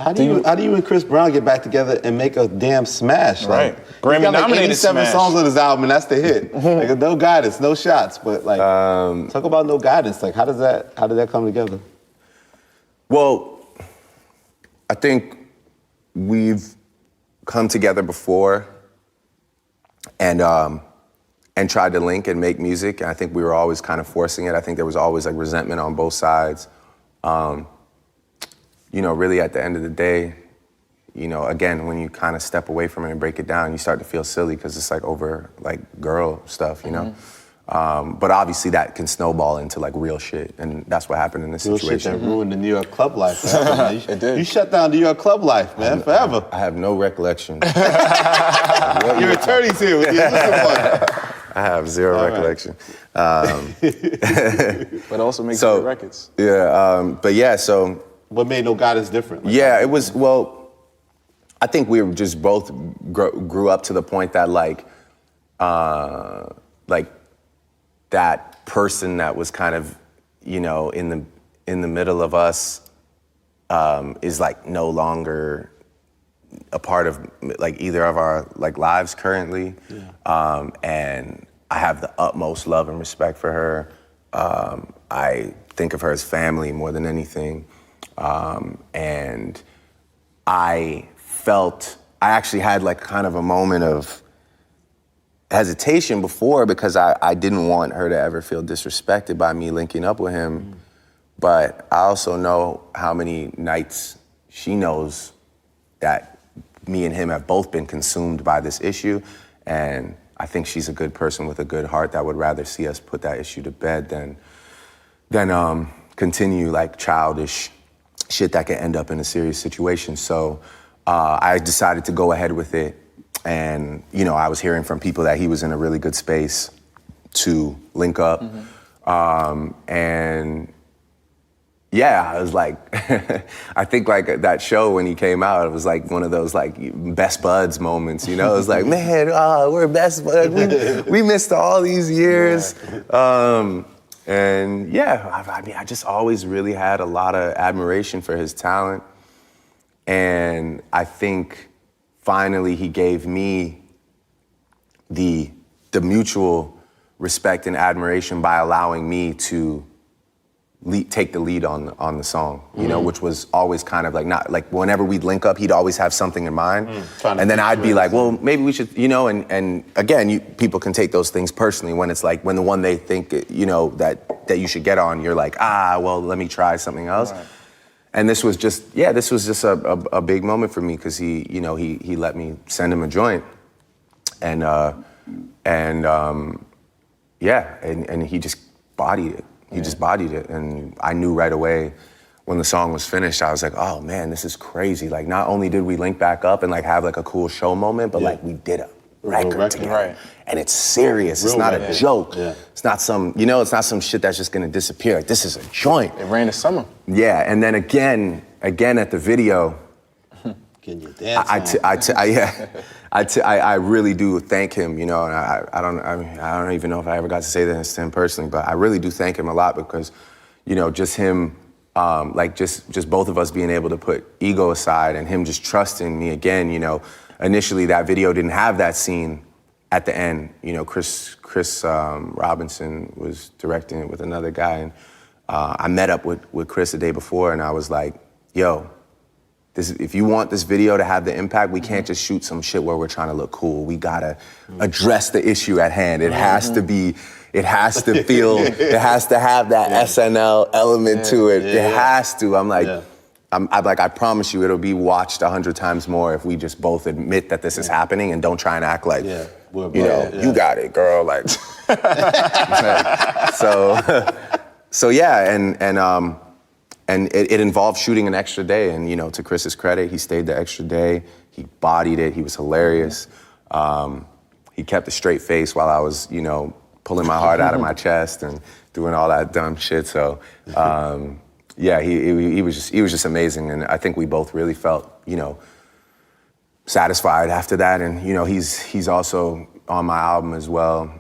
How do you and Chris Brown get back together and make a damn smash? Right. Like, Grammy got like nominated 87 smash. songs on his album, and that's the hit. Like, no guidance, no shots. But like, talk about no guidance. Like, how did that come together? Well, I think we've come together before and tried to link and make music. And I think we were always kind of forcing it. I think there was always like resentment on both sides. You know, really at the end of the day, you know, again, when you kind of step away from it and break it down, you start to feel silly because it's like over like girl stuff, you know? But obviously that can snowball into like real shit, and that's what happened in this Real situation. shit that ruined the New York club life forever, man. It did. You shut down New York club life, man, forever. I have no recollection. Your attorney's here with you. Listen, one. I have zero recollection. But also makes great records. Yeah, but yeah, so. What made No Guidance different? Like, yeah, it was, well, I think we were just both grew up to the point that like that person that was kind of, you know, in the middle of us is like no longer a part of like either of our like lives currently. Yeah. And I have the utmost love and respect for her. I think of her as family more than anything. And I actually had like kind of a moment of hesitation before because I didn't want her to ever feel disrespected by me linking up with him. But I also know how many nights she knows that me and him have both been consumed by this issue. And I think she's a good person with a good heart that would rather see us put that issue to bed than continue like childish shit that could end up in a serious situation. So I decided to go ahead with it. And, you know, I was hearing from people that he was in a really good space to link up. And yeah, I was like, I think like that show when he came out, it was like one of those like best buds moments, you know? It was like, man, we're best buds. We missed all these years. And yeah, I mean, I just always really had a lot of admiration for his talent. And I think finally he gave me the mutual respect and admiration by allowing me to take the lead on the song, you know, which was always kind of like not like whenever we'd link up, he'd always have something in mind. And then I'd be like, well, maybe we should, you know, and again, people can take those things personally when it's like when the one they think, you know, that you should get on, you're like, well, let me try something else. Right. And this was just a big moment for me because he, you know, he let me send him a joint, and he just bodied it. He just bodied it, and I knew right away when the song was finished, I was like, oh man, this is crazy. Like, not only did we link back up and like have like a cool show moment, but like we did a record together. Right. And it's serious, it's not a joke. Yeah. It's not some, you know, it's not some shit that's just gonna disappear. Like, this is a joint. It rained this summer. Yeah, and then again at the video, I really do thank him, you know, and I don't even know if I ever got to say this to him personally, but I really do thank him a lot because, you know, just him, like just both of us being able to put ego aside and him just trusting me again, you know. Initially that video didn't have that scene at the end, you know. Chris Robinson was directing it with another guy, and I met up with Chris the day before, and I was like, yo, if you want this video to have the impact, we can't just shoot some shit where we're trying to look cool. We gotta address the issue at hand. It has to be, it has to feel, it has to have that SNL element to it. It has to. I'm like, I'm like, I promise you it'll be watched 100 times more if we just both admit that this is happening and don't try and act like, you know, you got it, girl. Like, so yeah, and it involved shooting an extra day, and you know, to Chris's credit, he stayed the extra day. He bodied it. He was hilarious. He kept a straight face while I was, you know, pulling my heart out of my chest and doing all that dumb shit. So, yeah, he was just amazing, and I think we both really felt, you know, satisfied after that. And you know, he's also on my album as well.